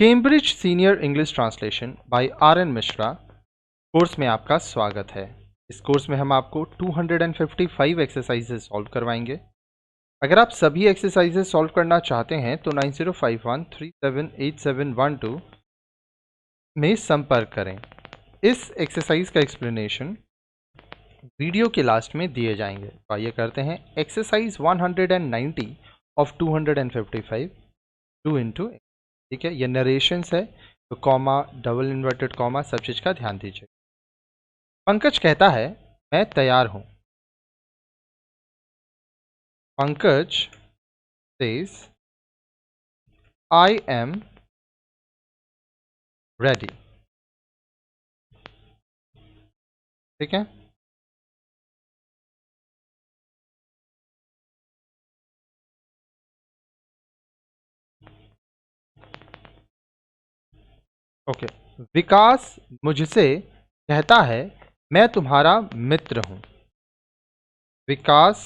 Cambridge senior English translation bye RN. Mishra course में आपका स्वागत है। इस कोर्स में हम आपको 255 एक्सरसाइजेस सॉल्व करवाएंगे। अगर आप सभी एक्सरसाइजेस सॉल्व करना चाहते हैं तो 9051378712 में संपर्क करें। इस एक्सरसाइज का एक्सप्लेनेशन वीडियो के लास्ट में दिए जाएंगे। तो आइए करते हैं एक्सरसाइज 190 ऑफ 255 2 इंटू। ठीक है, ये नरेशंस है तो कॉमा, डबल इन्वर्टेड कॉमा, सब चीज का ध्यान दीजिए। पंकज कहता है मैं तैयार हूं। Pankaj says I am ready. ठीक है, ओके। विकास मुझसे कहता है मैं तुम्हारा मित्र हूं। विकास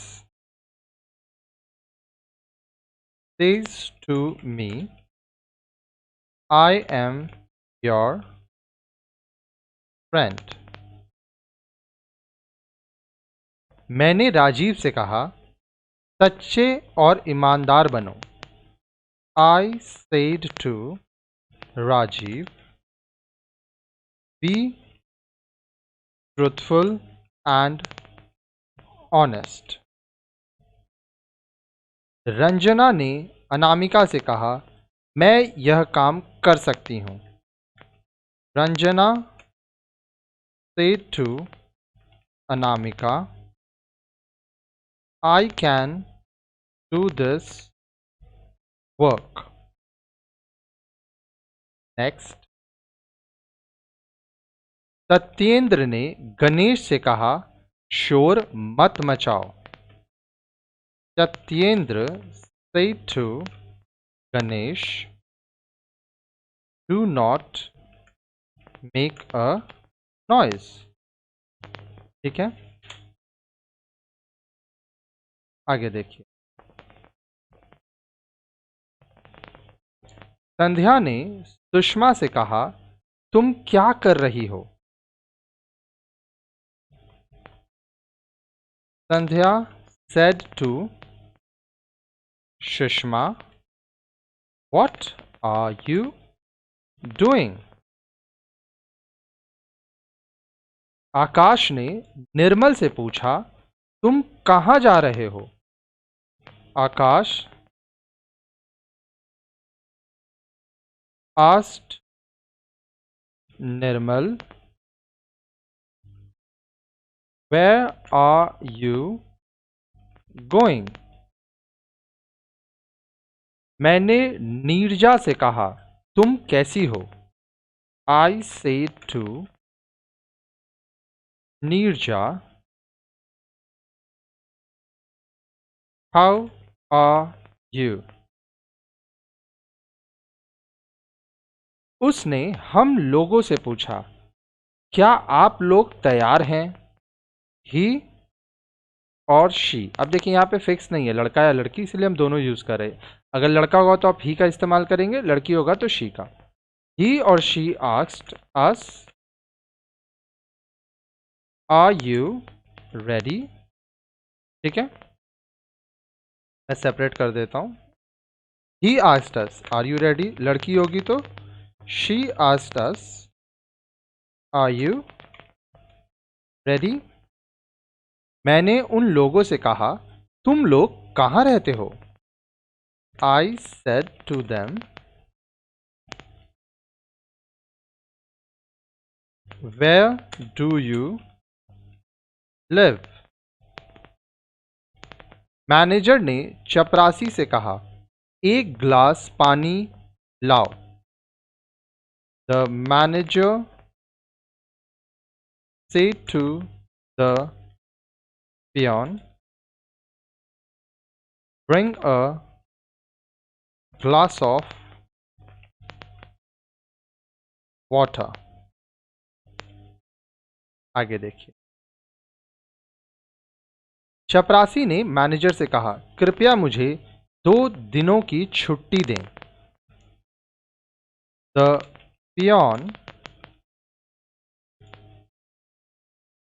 says to me I am your friend। मैंने राजीव से कहा सच्चे और ईमानदार बनो। I said to Rajiv be truthful and honest। Ranjana ने अनामिका से कहा मैं यह काम कर सकती हूँ। Ranjana said to Anamika I can do this work। Next, Satyendra ने गणेश से कहा शोर मत मचाओ। Satyendra said to Ganesh do not make a noise। ठीक है, आगे देखिए। संध्या ने सुषमा से कहा तुम क्या कर रही हो। संध्या said to Sushma what are you doing। आकाश ने निर्मल से पूछा तुम कहाँ जा रहे हो। आकाश asked Nirmal where are you going। मैंने नीरजा से कहा तुम कैसी हो। I said to Neerja how are you। उसने हम लोगों से पूछा क्या आप लोग तैयार हैं। ही और शी। अब देखिए यहाँ पे फिक्स नहीं है लड़का या लड़की, इसलिए हम दोनों यूज कर रहे हैं। अगर लड़का होगा तो आप ही का इस्तेमाल करेंगे, लड़की होगा तो शी का। ही और she asked us are you ready. ठीक है, मैं सेपरेट कर देता हूं। He asked us are you ready, लड़की होगी तो she asked us are you ready. मैंने उन लोगों से कहा तुम लोग कहाँ रहते हो। I said to them where do you live। Manager ने चपरासी से कहा एक ग्लास पानी लाओ। The manager said to the peon bring a glass of water। आगे देखिए। चपरासी ने मैनेजर से कहा कृपया मुझे 2 दिनों की छुट्टी दें। The peon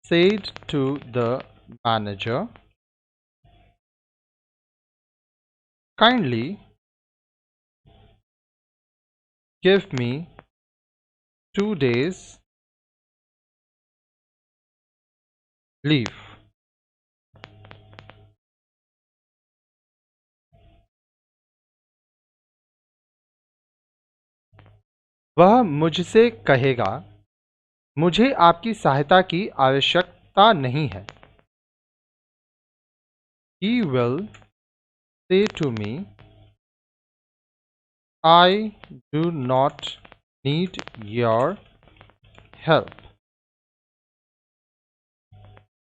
said to the manager, kindly give me 2 days leave. वह मुझसे कहेगा, मुझे आपकी सहायता की आवश्यकता नहीं है. He will say to me, I do not need your help.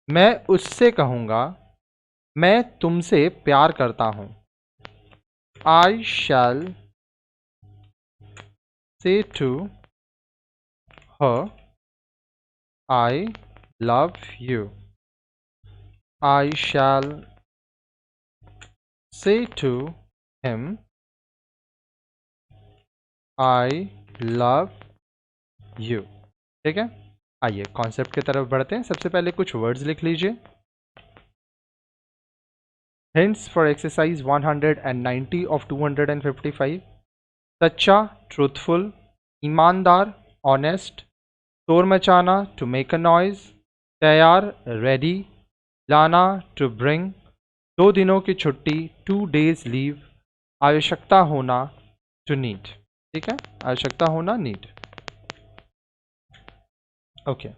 मैं उससे कहूँगा, मैं तुमसे प्यार करता हूँ. I shall say to her, I love you. I shall say to him, I love you. ठीक है, आइए कॉन्सेप्ट की तरफ बढ़ते हैं. सबसे पहले कुछ वर्ड्स लिख लीजिए. Hints for exercise 190 of 255. सच्चा, ट्रूथफुल. ईमानदार, ऑनेस्ट. शोर मचाना, टू मेक अ नॉइज. तैयार, रेडी. लाना, टू ब्रिंग. 2 दिनों की छुट्टी, 2 days लीव. आवश्यकता होना, टू नीड. ठीक है, आवश्यकता होना, नीड. ओके,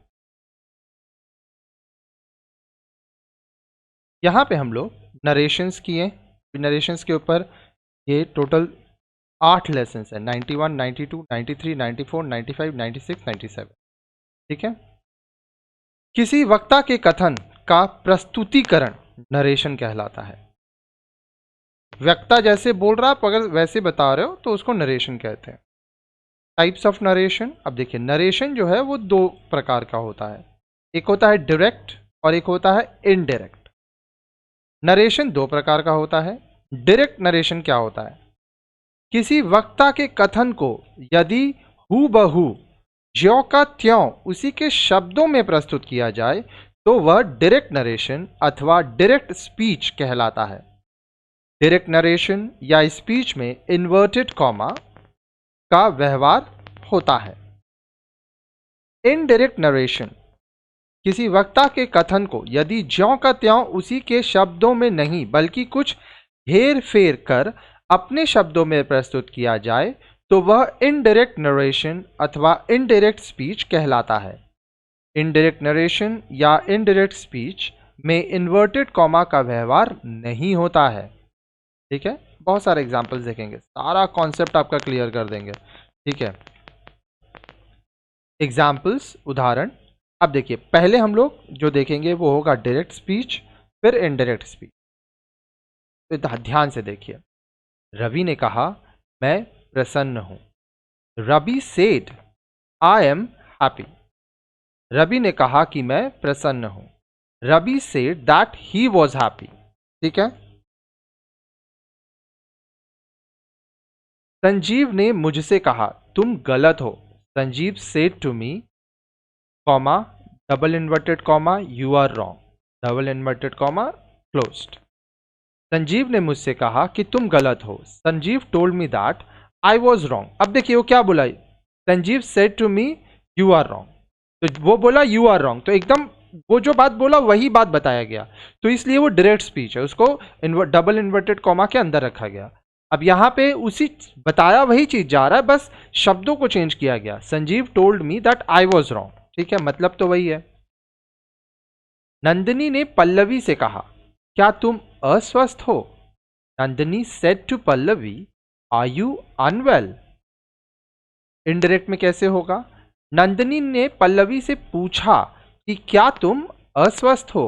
यहाँ पे हम लोग नरेशंस किए. नरेशंस के ऊपर ये टोटल 8 लेसन्स है. 91, 92, 93, 94, 95, 96, 97. ठीक है. किसी वक्ता के कथन का प्रस्तुतिकरण नरेशन कहलाता है. वक्ता जैसे बोल रहा, आप अगर वैसे बता रहे हो तो उसको नरेशन कहते हैं. Types of narration. अब देखिए, नरेशन जो है वो 2 प्रकार का होता है. एक होता है डायरेक्ट और एक होता है इनडायरेक्ट. नरेशन 2 प्रकार का होता है. डायरेक्ट नरेशन क्या होता है? किसी वक्ता के कथन को यदि हूबहू ज्यों का त्यों उसी के शब्दों में प्रस्तुत किया जाए तो वह डायरेक्ट नरेशन अथवा डायरेक्ट स्पीच कहलाता है. डायरेक्ट नरेशन या स्पीच में इन्वर्टेड कॉमा का व्यवहार होता है. इनडायरेक्ट नरेशन किसी वक्ता के कथन को यदि ज्यों का त्यों उसी के शब्दों में नहीं बल्कि कुछ हेर फेर कर अपने शब्दों में प्रस्तुत किया जाए तो वह इनडायरेक्ट नरेशन अथवा इनडायरेक्ट स्पीच कहलाता है. इनडायरेक्ट नरेशन या इनडायरेक्ट स्पीच में इन्वर्टेड कॉमा का व्यवहार नहीं होता है. ठीक है, बहुत सारे एग्जांपल्स देखेंगे, सारा कॉन्सेप्ट आपका क्लियर कर देंगे. ठीक है, एग्जांपल्स, उदाहरण. अब देखिए, पहले हम लोग जो देखेंगे वो होगा डायरेक्ट स्पीच, फिर इनडायरेक्ट स्पीच. तो ध्यान से देखिए. रवि ने कहा, मैं प्रसन्न हूं. Ravi said, I am happy. Ravi ने कहा कि मैं प्रसन्न हूं. Ravi said that he was happy. ठीक है. संजीव ने मुझसे कहा, तुम गलत हो. Sanjeev said to me, comma, double inverted comma, you are wrong. Double inverted comma closed. Sanjeev ने मुझसे कहा कि तुम गलत हो. Sanjeev told me that I was wrong. अब देखिए वो क्या बोला, Sanjeev said to me you are wrong. तो वो बोला यू आर रॉन्ग, तो एकदम वो जो बात बोला वही बात बताया गया. तो इसलिए वो डायरेक्ट स्पीच है, उसको डबल इन्वर्टेड कॉमा के अंदर रखा गया. अब यहाँ पे उसी बताया वही चीज जा रहा है, बस शब्दों को चेंज किया गया. Sanjeev told me that I was wrong. ठीक है, मतलब तो वही है. नंदिनी ने पल्लवी से कहा, क्या तुम अस्वस्थ हो? Nandini said to Pallavi, are you unwell? Indirect में कैसे होगा? नंदिनी ने पल्लवी से पूछा कि क्या तुम अस्वस्थ हो?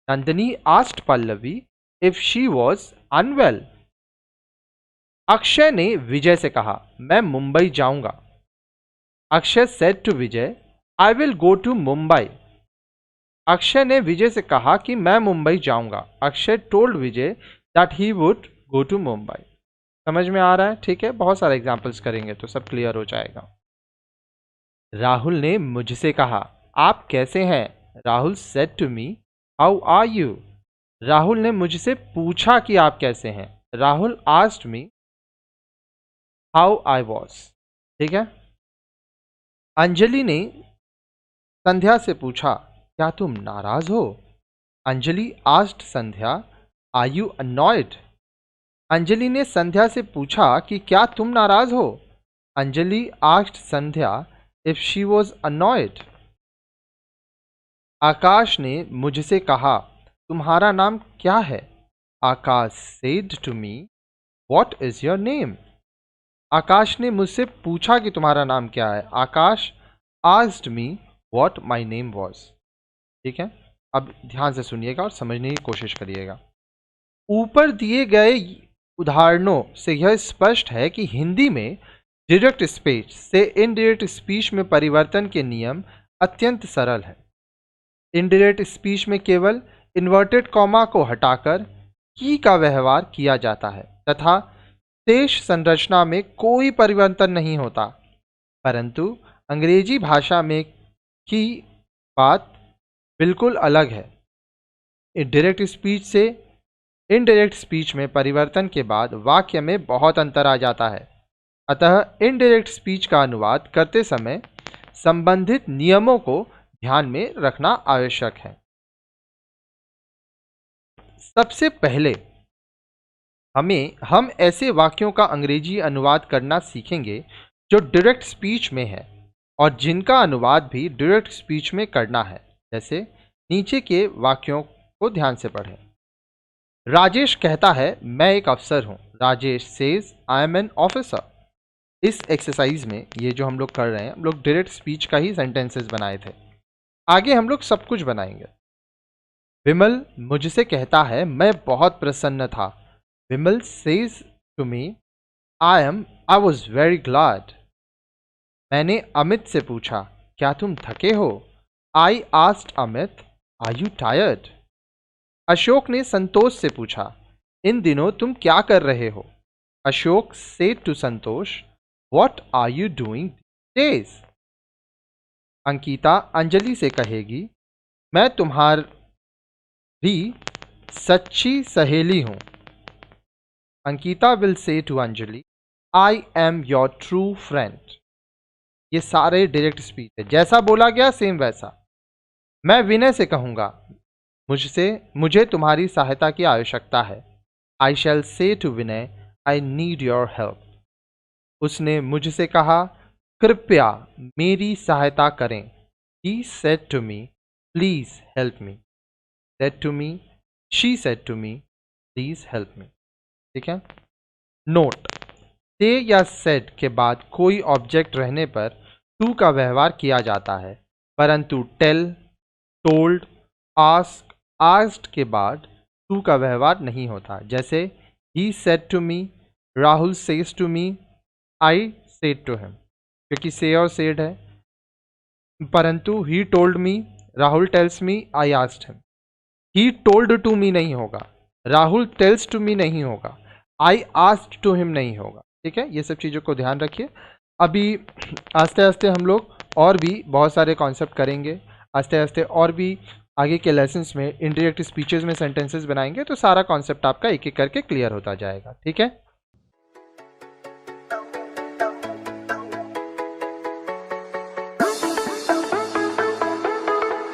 Nandini asked Pallavi if she was unwell. Akshay ने विजय से कहा, मैं मुंबई जाऊंगा. Akshay said to Vijay, I will go to Mumbai. Akshay ने विजय से कहा कि मैं मुंबई जाऊंगा. Akshay told Vijay that he would go to Mumbai. समझ में आ रहा है? ठीक है, बहुत सारे एग्जाम्पल्स करेंगे तो सब क्लियर हो जाएगा। राहुल ने मुझसे कहा, आप कैसे हैं? Rahul said to me, how are you? Rahul ने मुझसे पूछा कि आप कैसे हैं। Rahul asked me how I was. ठीक है। अंजलि ने संध्या से पूछा, क्या तुम नाराज हो? Anjali asked Sandhya, are you annoyed? Anjali ने संध्या से पूछा कि क्या तुम नाराज हो? Anjali asked Sandhya if she was annoyed. Akash ने मुझसे कहा, तुम्हारा नाम क्या है? Akash said to me, what is your name? Akash ने मुझसे पूछा कि तुम्हारा नाम क्या है। Akash asked me what my name was. ठीक है, अब ध्यान से सुनिएगा और समझने की कोशिश करिएगा। ऊपर दिए गए उदाहरणों से यह स्पष्ट है कि हिंदी में डायरेक्ट स्पीच से इनडायरेक्ट स्पीच में परिवर्तन के नियम अत्यंत सरल है। इनडायरेक्ट स्पीच में केवल इन्वर्टेड कॉमा को हटाकर की का व्यवहार किया जाता है तथा शेष संरचना में कोई परिवर्तन नहीं होता, परंतु अंग्रेजी भाषा में की बात बिल्कुल अलग है। डायरेक्ट स्पीच से इनडायरेक्ट स्पीच में परिवर्तन के बाद वाक्य में बहुत अंतर आ जाता है। अतः इनडायरेक्ट स्पीच का अनुवाद करते समय संबंधित नियमों को ध्यान में रखना आवश्यक है। सबसे पहले हम ऐसे वाक्यों का अंग्रेजी अनुवाद करना सीखेंगे जो डायरेक्ट स्पीच में है और जिनका अनुवाद भी डायरेक्ट स्पीच में करना है। जैसे नीचे के वाक्यों को ध्यान से पढ़ें। राजेश कहता है, मैं एक अफसर हूं। Rajesh says I am an officer. इस एक्सरसाइज में ये जो हम लोग कर रहे हैं, हम लोग डायरेक्ट स्पीच का ही सेंटेंसेस बनाए थे। आगे हम लोग सब कुछ बनाएंगे। विमल मुझसे कहता है, मैं बहुत प्रसन्न था। Vimal says to me, I was very glad. मैंने अमित से पूछा, क्या तुम थके हो? I asked Amit, are you tired? Ashok ने संतोष से पूछा, इन दिनों तुम क्या कर रहे हो? Ashok said to Santosh, what are you doing days? Ankita Anjali से कहेगी, मैं तुम्हारी सच्ची सहेली हूं। Ankita will say to Anjali, I am your true friend. ये सारे डायरेक्ट स्पीच है, जैसा बोला गया सेम वैसा। मैं विनय से कहूंगा, मुझे तुम्हारी सहायता की आवश्यकता है। I shall say to Vinay, I need your help. उसने मुझसे कहा, कृपया मेरी सहायता करें। He said to me, please help me. Said to me, she said to me, please help me. ठीक है। नोट, से या सेड के बाद कोई ऑब्जेक्ट रहने पर टू का व्यवहार किया जाता है, परंतु टेल, टोल्ड, आस्क, आस्क्ड के बाद टू का व्यवहार नहीं होता। जैसे he said to me, Rahul says to me, I said to him। क्योंकि से और सेड है। परंतु he told me, Rahul tells me, I asked him. He told to me नहीं होगा, राहुल टेल्स टू मी नहीं होगा, आई आस्क्ड टू हिम नहीं होगा। ठीक है, ये सब चीज़ों को ध्यान रखिए। अभी आस्ते आस्ते हम लोग और भी बहुत सारे कॉन्सेप्ट करेंगे। आस्ते आस्ते और भी आगे के लेसन्स में इनडायरेक्ट स्पीचेस में सेंटेंसेस बनाएंगे तो सारा कॉन्सेप्ट आपका एक एक करके क्लियर होता जाएगा। ठीक है।